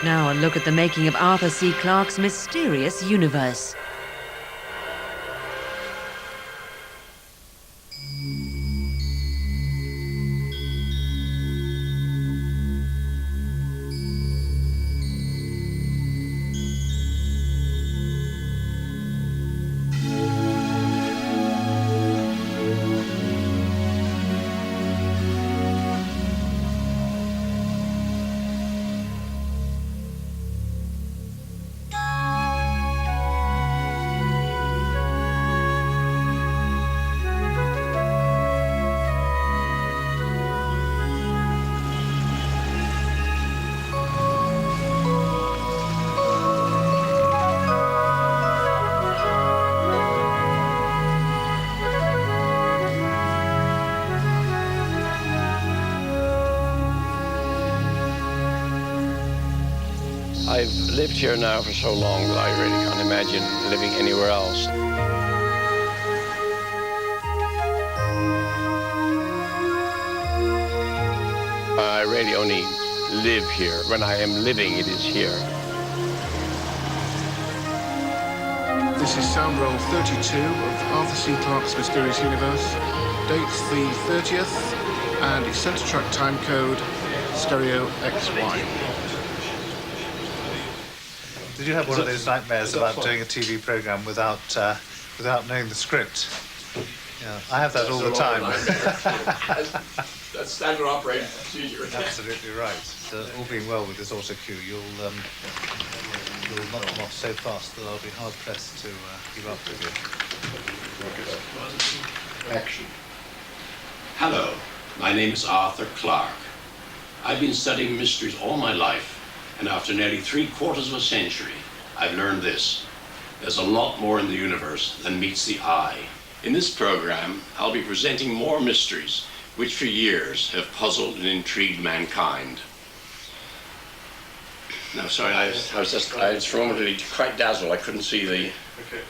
Now a look at the making of Arthur C. Clarke's mysterious universe. I've lived here now for so long that I really can't imagine living anywhere else. I really only live here. When I am living, it is here. This is sound roll 32 of Arthur C. Clarke's Mysterious Universe. Date's the 30th, and its center track time code, stereo XY. Did you have one of those nightmares about doing a TV program without knowing the script? Yeah, I have that all the time. That's standard operating procedure. Absolutely right. So, all being well with this auto cue, you'll knock them off so fast that I'll be hard pressed to keep up with you. Action. Hello, my name is Arthur Clarke. I've been studying mysteries all my life. And after nearly 3/4 of a century, I've learned this. There's a lot more in the universe than meets the eye. In this program, I'll be presenting more mysteries which for years have puzzled and intrigued mankind. No, sorry, I was for a moment really quite dazzled. I couldn't see the... Okay.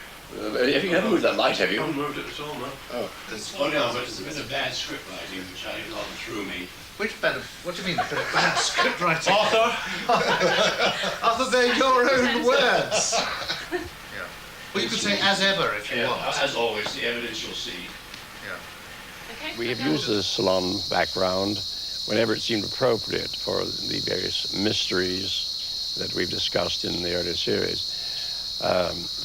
Have you ever moved that light, have you? I haven't moved it at all, no. Oh. Oh no, but it's a bit of bad script writing which I got through me. Which bad? What do you mean? Bad script writing? Arthur? Other than your own words. Yeah. Well, you could say as ever if you want. As always, the evidence you'll see. Yeah. Okay. We have used the salon background whenever it seemed appropriate for the various mysteries that we've discussed in the earlier series.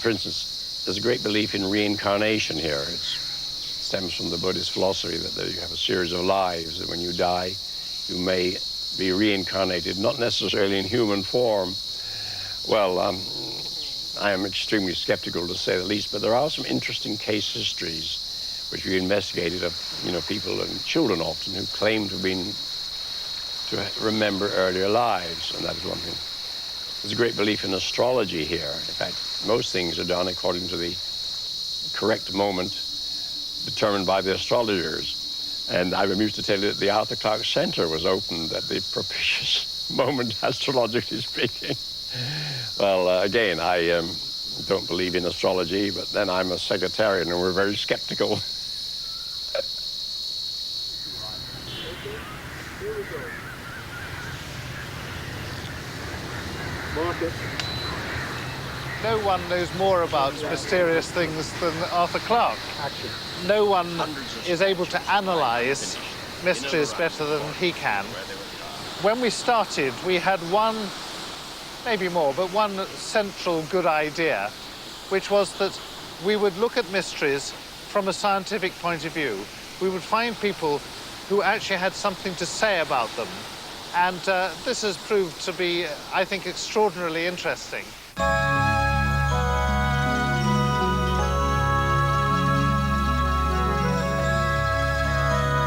For instance, there's a great belief in reincarnation here. It stems from the Buddhist philosophy that you have a series of lives, that when you die, you may be reincarnated, not necessarily in human form. Well, I am extremely skeptical, to say the least, but there are some interesting case histories which we investigated of, people and children often who claim to remember earlier lives, and that is one thing. There's a great belief in astrology here. In fact, most things are done according to the correct moment determined by the astrologers. And I'm amused to tell you that the Arthur Clarke Center was opened at the propitious moment, astrologically speaking. Well, again, I don't believe in astrology, but then I'm a sectarian and we're very skeptical. No one knows more about mysterious things than Arthur Clarke. No one is able to analyze mysteries better than he can. When we started, we had one, maybe more, but one central good idea, which was that we would look at mysteries from a scientific point of view. We would find people who actually had something to say about them. And this has proved to be, I think, extraordinarily interesting.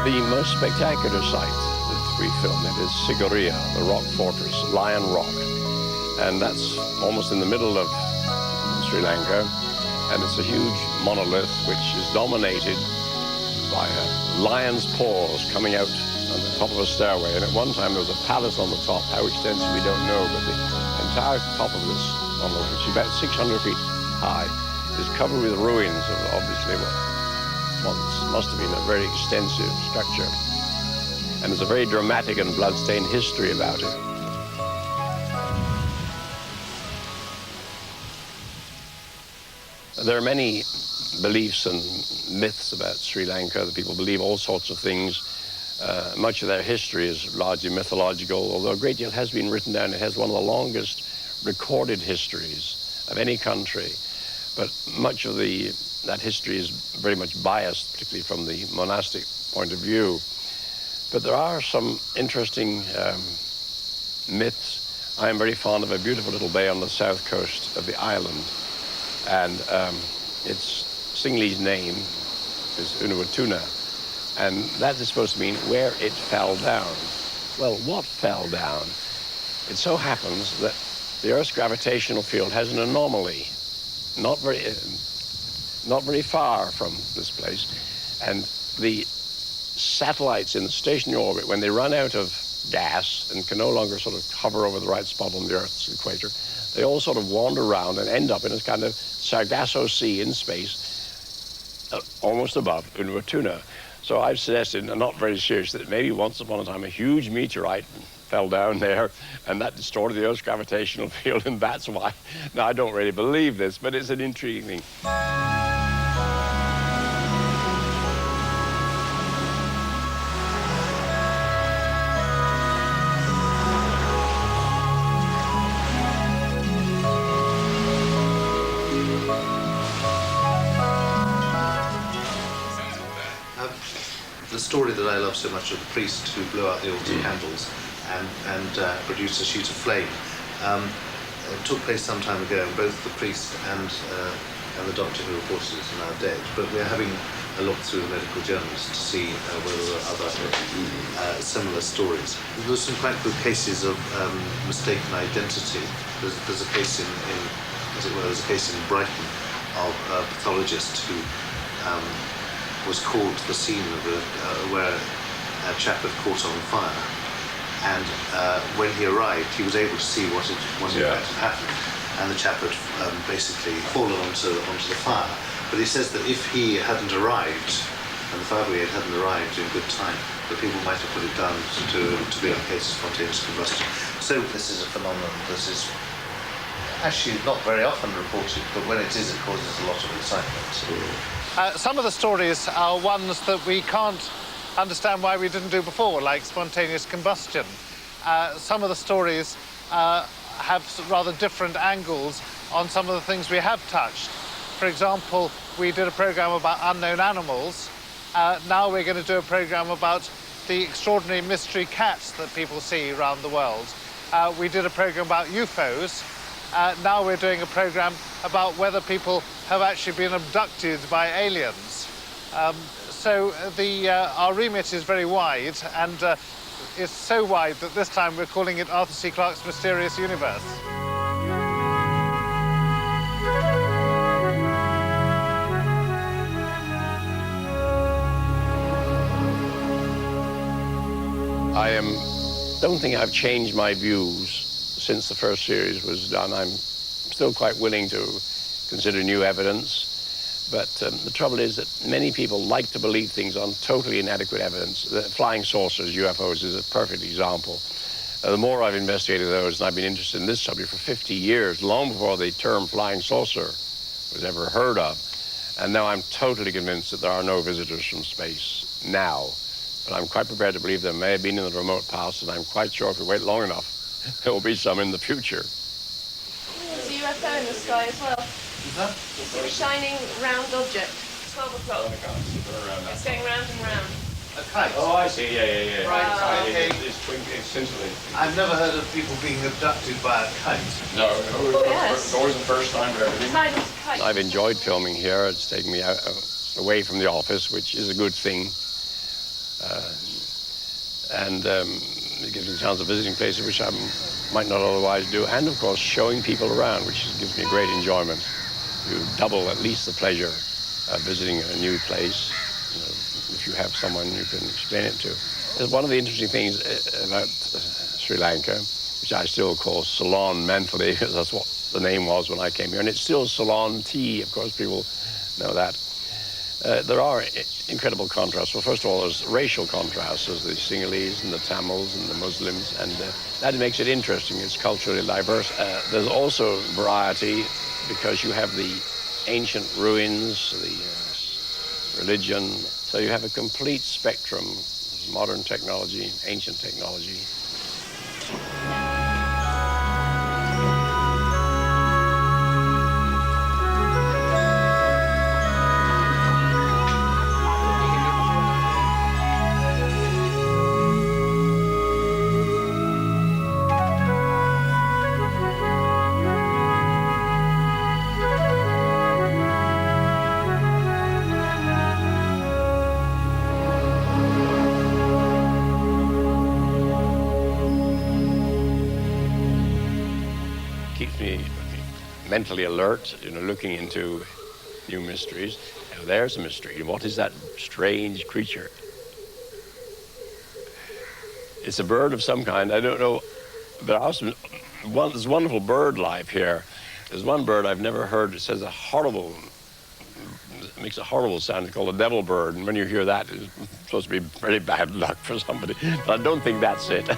The most spectacular site that we filmed it is Sigiriya, the rock fortress, Lion Rock. And that's almost in the middle of Sri Lanka. And it's a huge monolith which is dominated by a lion's paws coming out on the top of a stairway. And at one time there was a palace on the top. How extensive we don't know, but the entire top of this monolith, which is about 600 feet high, is covered with ruins of obviously what must have been a very extensive structure. And there's a very dramatic and blood-stained history about it. There are many beliefs and myths about Sri Lanka. The people believe all sorts of things. Much of their history is largely mythological, although a great deal has been written down. It has one of the longest recorded histories of any country. But much of that history is very much biased, particularly from the monastic point of view. But there are some interesting myths. I am very fond of a beautiful little bay on the south coast of the island. And its Sinhalese name is Unawatuna. And that is supposed to mean where it fell down. Well, what fell down? It so happens that the Earth's gravitational field has an anomaly, not very far from this place. And the satellites in the stationary orbit, when they run out of gas and can no longer sort of hover over the right spot on the Earth's equator, they all sort of wander around and end up in a kind of Sargasso Sea in space, almost above Unawatuna. So I've suggested, and not very serious, that maybe once upon a time a huge meteorite fell down there and that distorted the Earth's gravitational field, and that's why. Now, I don't really believe this, but it's an intriguing thing. The story that I love so much of the priest who blew out the altar candles and produced a sheet of flame took place some time ago, and both the priest and the doctor who reported it are now dead. But we're having a look through the medical journals to see whether there are other similar stories. There's some quite good cases of mistaken identity. There's a case there's a case in Brighton of a pathologist who was called to the scene of where a chap had caught on fire, and when he arrived, he was able to see what in fact had happened, and the chap had basically fallen onto the fire. But he says that if he hadn't arrived, and the fire brigade hadn't arrived in good time, that people might have put it down to be a case of spontaneous combustion. So this is a phenomenon that is actually not very often reported, but when it is, it causes a lot of excitement. Some of the stories are ones that we can't understand why we didn't do before, like spontaneous combustion. Some of the stories have rather different angles on some of the things we have touched. For example, we did a program about unknown animals. Now we're going to do a program about the extraordinary mystery cats that people see around the world. We did a program about UFOs. Now we're doing a program about whether people have actually been abducted by aliens. So our remit is very wide, and it's so wide that this time we're calling it Arthur C. Clarke's Mysterious Universe. Don't think I've changed my views since the first series was done. I'm still quite willing to consider new evidence, but the trouble is that many people like to believe things on totally inadequate evidence. The flying saucers, UFOs, is a perfect example. The more I've investigated those, and I've been interested in this subject for 50 years, long before the term flying saucer was ever heard of, and now I'm totally convinced that there are no visitors from space now. But I'm quite prepared to believe there may have been in the remote past, and I'm quite sure if we wait long enough, there will be some in the future. There's a UFO in the sky as well. Is that? You see a shining round object. 12 o'clock. It's going round and round. A kite? Oh, I see. Yeah. Right, okay. It's scintillating. I've never heard of people being abducted by a kite. No, yes. it's always the first time for everything. Tiny kite. I've enjoyed filming here. It's taken me away from the office, which is a good thing. It gives me a chance of visiting places which I might not otherwise do, and of course showing people around, which gives me great enjoyment. You double at least the pleasure of visiting a new place, if you have someone you can explain it to. One of the interesting things about Sri Lanka, which I still call Ceylon mentally, because that's what the name was when I came here, and it's still Ceylon tea, of course people know that. There are incredible contrasts. Well, first of all, there's racial contrasts. There's the Sinhalese and the Tamils and the Muslims, and that makes it interesting. It's culturally diverse. There's also variety because you have the ancient ruins, the religion. So you have a complete spectrum, modern technology, ancient technology. Keeps me mentally alert, looking into new mysteries. Now, there's a mystery. What is that strange creature? It's a bird of some kind. I don't know. There's wonderful bird life here. There's one bird I've never heard. It makes a horrible sound. It's called a devil bird. And when you hear that, it's supposed to be very bad luck for somebody. But I don't think that's it.